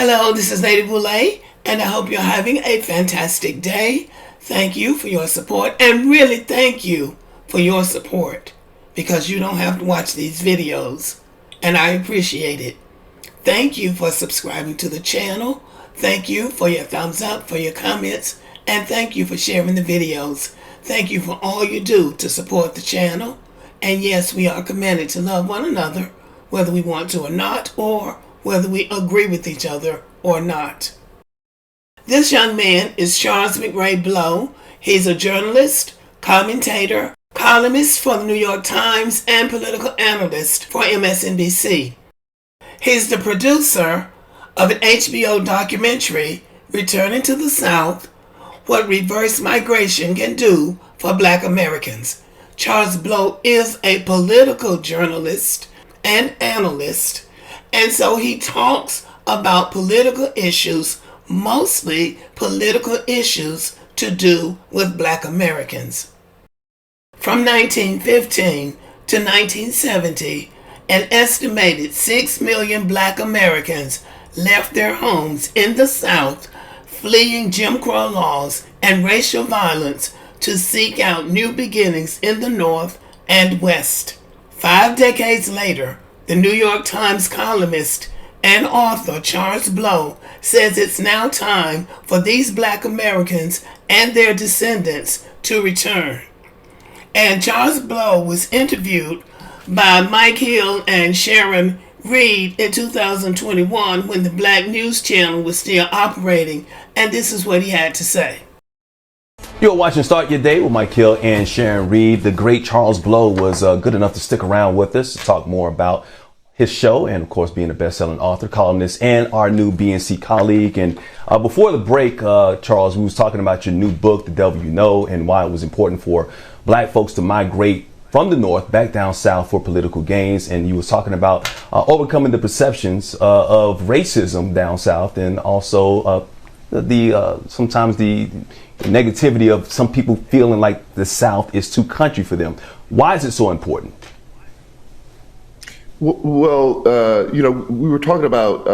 Hello, this is Lady Boulay, and I hope you're having a fantastic day. Thank you for your support, and really thank you for your support, because you don't have to watch these videos, and I appreciate it. Thank you for subscribing to the channel. Thank you for your thumbs up, for your comments, and thank you for sharing the videos. Thank you for all you do to support the channel. And yes, we are committed to love one another, whether we want to or not, or whether we agree with each other or not. This young man is Charles Migrate Blow. He's a journalist, commentator, columnist for the New York Times, and political analyst for MSNBC. He's the producer of an HBO documentary, Returning to the South, What Reverse Migration Can Do for Black Americans. Charles Blow is a political journalist and analyst, and so he talks about political issues, mostly political issues to do with Black Americans. From 1915 to 1970, an estimated 6 million Black Americans left their homes in the South, fleeing Jim Crow laws and racial violence to seek out new beginnings in the North and West. 5 decades later, the New York Times columnist and author Charles Blow says it's now time for these Black Americans and their descendants to return. And Charles Blow was interviewed by Mike Hill and Sharon Reed in 2021 when the Black News Channel was still operating, and this is what he had to say. You're watching Start Your Day with Mike Hill and Sharon Reed. The great Charles Blow was good enough to stick around with us to talk more about his show and, of course, being a best-selling author, columnist, and our new BNC colleague. And before the break, Charles, we was talking about your new book, The Devil You Know, and why it was important for Black folks to migrate from the North back down South for political gains. And you was talking about overcoming the perceptions of racism down South, and also sometimes the negativity of some people feeling like the South is too country for them. Why is it so important? Well, we were talking about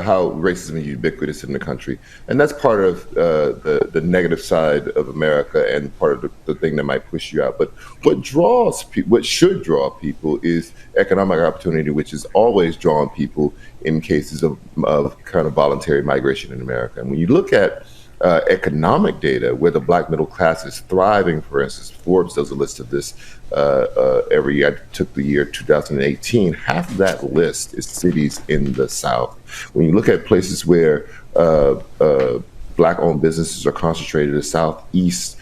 how racism is ubiquitous in the country, and that's part of the negative side of America and part of the thing that might push you out. But what should draw people is economic opportunity, which has always drawn people in cases of kind of voluntary migration in America. And when you look at economic data where the Black middle class is thriving, for instance, Forbes does a list of this every year. I took the year 2018. Half of that list is cities in the South. When you look at places where Black-owned businesses are concentrated, the Southeast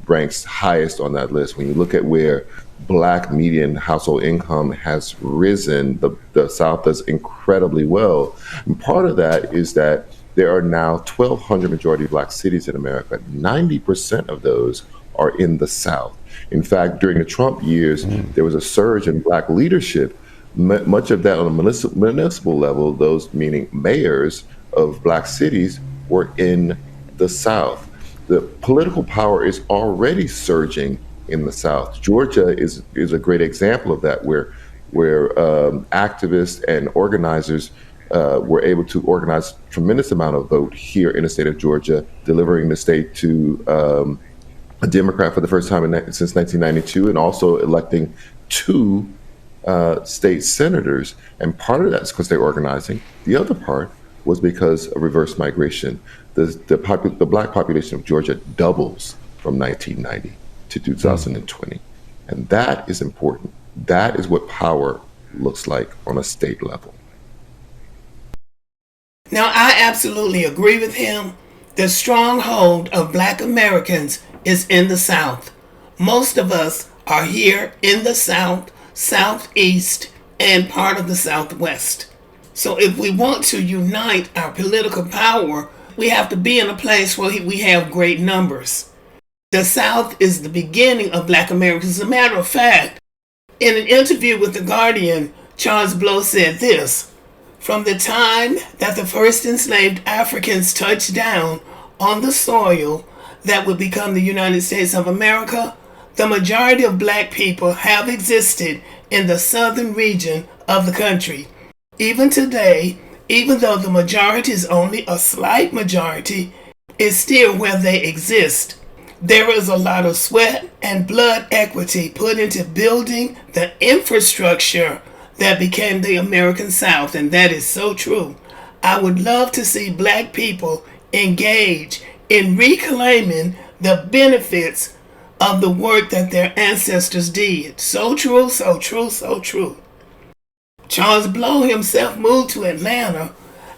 ranks highest on that list. When you look at where Black median household income has risen, the South does incredibly well. And part of that is that there are now 1,200 majority Black cities in America. 90% of those are in the South. In fact, during the Trump years, there was a surge in Black leadership. Much of that on a municipal level, those meaning mayors of Black cities, were in the South. The political power is already surging in the South. Georgia is a great example of that, where activists and organizers were able to organize a tremendous amount of vote here in the state of Georgia, delivering the state to a Democrat for the first time since 1992, and also electing 2 state senators. And part of that is because they're organizing. The other part was because of reverse migration. The Black population of Georgia doubles from 1990 to 2020. And that is important. That is what power looks like on a state level. Now, I absolutely agree with him. The stronghold of Black Americans is in the South. Most of us are here in the South, Southeast, and part of the Southwest. So if we want to unite our political power, we have to be in a place where we have great numbers. The South is the beginning of Black Americans. As a matter of fact, in an interview with The Guardian, Charles Blow said this: "From the time that the first enslaved Africans touched down on the soil that would become the United States of America, the majority of Black people have existed in the southern region of the country. Even today, even though the majority is only a slight majority, is still where they exist. There is a lot of sweat and blood equity put into building the infrastructure that became the American South, and that is so true. I would love to see black people engage in reclaiming the benefits of the work that their ancestors did. So true, so true, so true. Charles Blow himself moved to Atlanta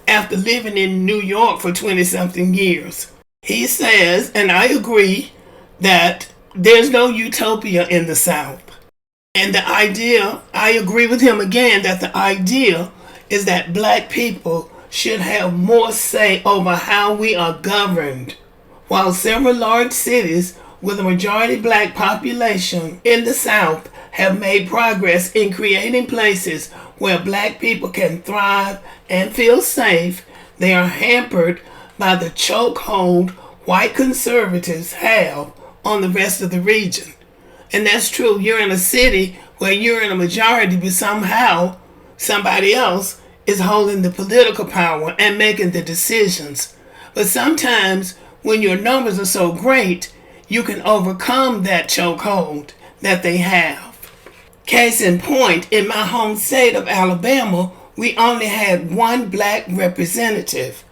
after living in New York for 20-something years. He says, and I agree, that there's no utopia in the South. And the idea, I agree with him again, that the idea is that black people should have more say over how we are governed. While several large cities with a majority black population in the South have made progress in creating places where black people can thrive and feel safe, they are hampered by the chokehold white conservatives have on the rest of the region. And that's true. You're in a city where you're in a majority, but somehow somebody else is holding the political power and making the decisions. But sometimes when your numbers are so great, you can overcome that chokehold that they have. Case in point, in my home state of Alabama, we only had one black representative.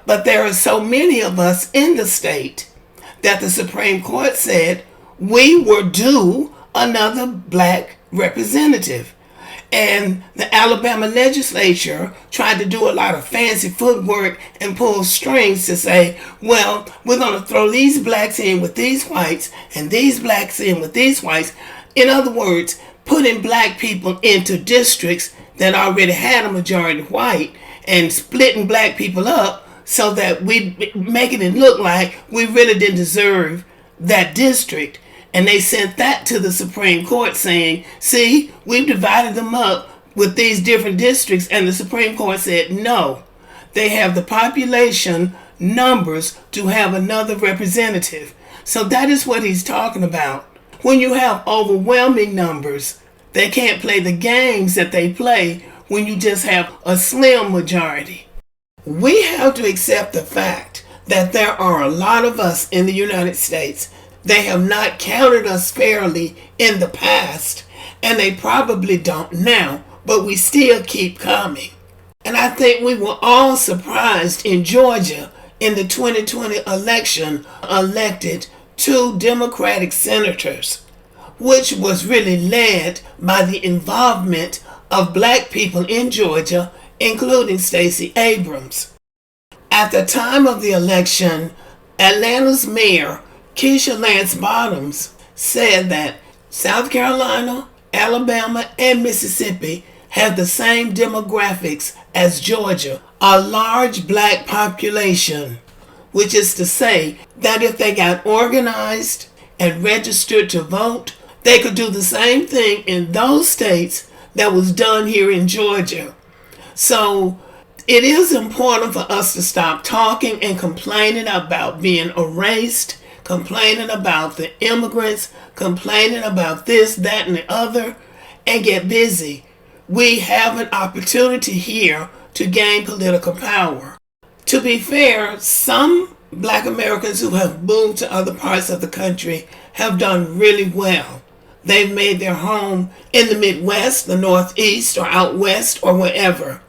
But there are so many of us in the state that the Supreme Court said we were due another black representative. And the Alabama legislature tried to do a lot of fancy footwork and pull strings to say, well, we're going to throw these blacks in with these whites and these blacks in with these whites. In other words, putting black people into districts that already had a majority white and splitting black people up so that we making it look like we really didn't deserve that district. And they sent that to the Supreme Court saying, see, we've divided them up with these different districts. And the Supreme Court said, no, they have the population numbers to have another representative. So that is what he's talking about. When you have overwhelming numbers, they can't play the games that they play when you just have a slim majority. We have to accept the fact that there are a lot of us in the United States. They have not counted us fairly in the past, and they probably don't now, but we still keep coming. And I think we were all surprised in Georgia in the 2020 election elected 2 Democratic senators, which was really led by the involvement of black people in Georgia, including Stacey Abrams. At the time of the election, Atlanta's mayor, Keisha Lance Bottoms, said that South Carolina, Alabama, and Mississippi have the same demographics as Georgia, a large black population, which is to say that if they got organized and registered to vote, they could do the same thing in those states that was done here in Georgia. So it is important for us to stop talking and complaining about being erased, complaining about the immigrants, complaining about this, that, and the other, and get busy. We have an opportunity here to gain political power. To be fair, some black Americans who have moved to other parts of the country have done really well. They've made their home in the Midwest, the Northeast, or out West, or wherever.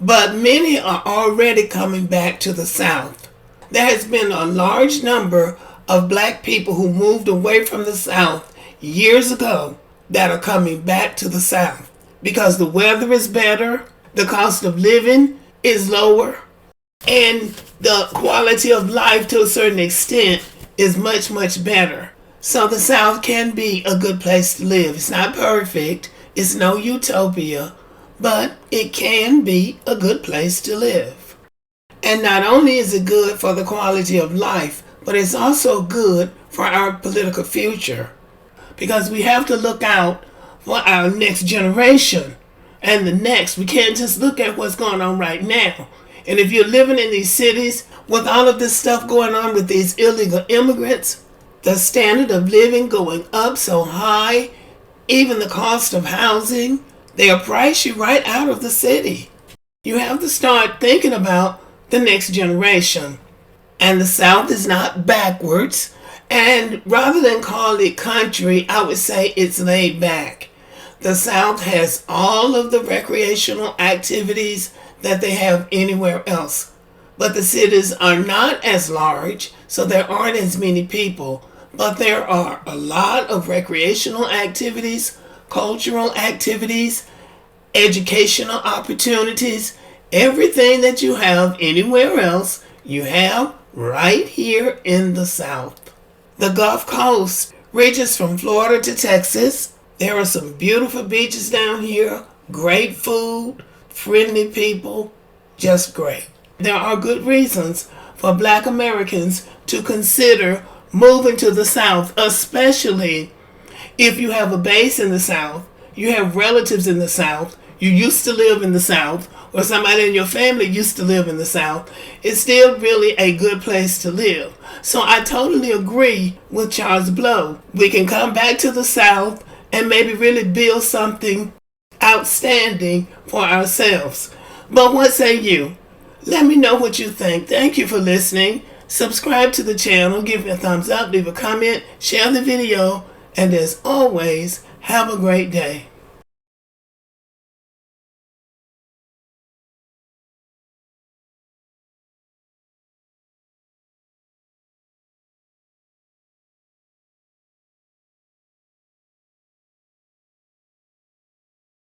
But many are already coming back to the South. There has been a large number of black people who moved away from the South years ago that are coming back to the South because the weather is better, the cost of living is lower, and the quality of life to a certain extent is much, much better. So the South can be a good place to live. It's not perfect, it's no utopia, but it can be a good place to live. And not only is it good for the quality of life, but it's also good for our political future. Because we have to look out for our next generation and the next. We can't just look at what's going on right now. And if you're living in these cities with all of this stuff going on with these illegal immigrants, the standard of living going up so high, even the cost of housing, they'll price you right out of the city. You have to start thinking about the next generation. And the South is not backwards. And rather than call it country, I would say it's laid back. The South has all of the recreational activities that they have anywhere else. But the cities are not as large, so there aren't as many people. But there are a lot of recreational activities, cultural activities, educational opportunities. Everything that you have anywhere else, you have right here in the South. The Gulf Coast reaches from Florida to Texas. There are some beautiful beaches down here, great food, friendly people, just great. There are good reasons for Black Americans to consider moving to the South, especially if you have a base in the South, you have relatives in the South, you used to live in the South, or somebody in your family used to live in the South. It's still really a good place to live. So I totally agree with Charles Blow. We can come back to the South and maybe really build something outstanding for ourselves. But what say you? Let me know what you think. Thank you for listening. Subscribe to the channel, give me a thumbs up, leave a comment, share the video, and as always, have a great day.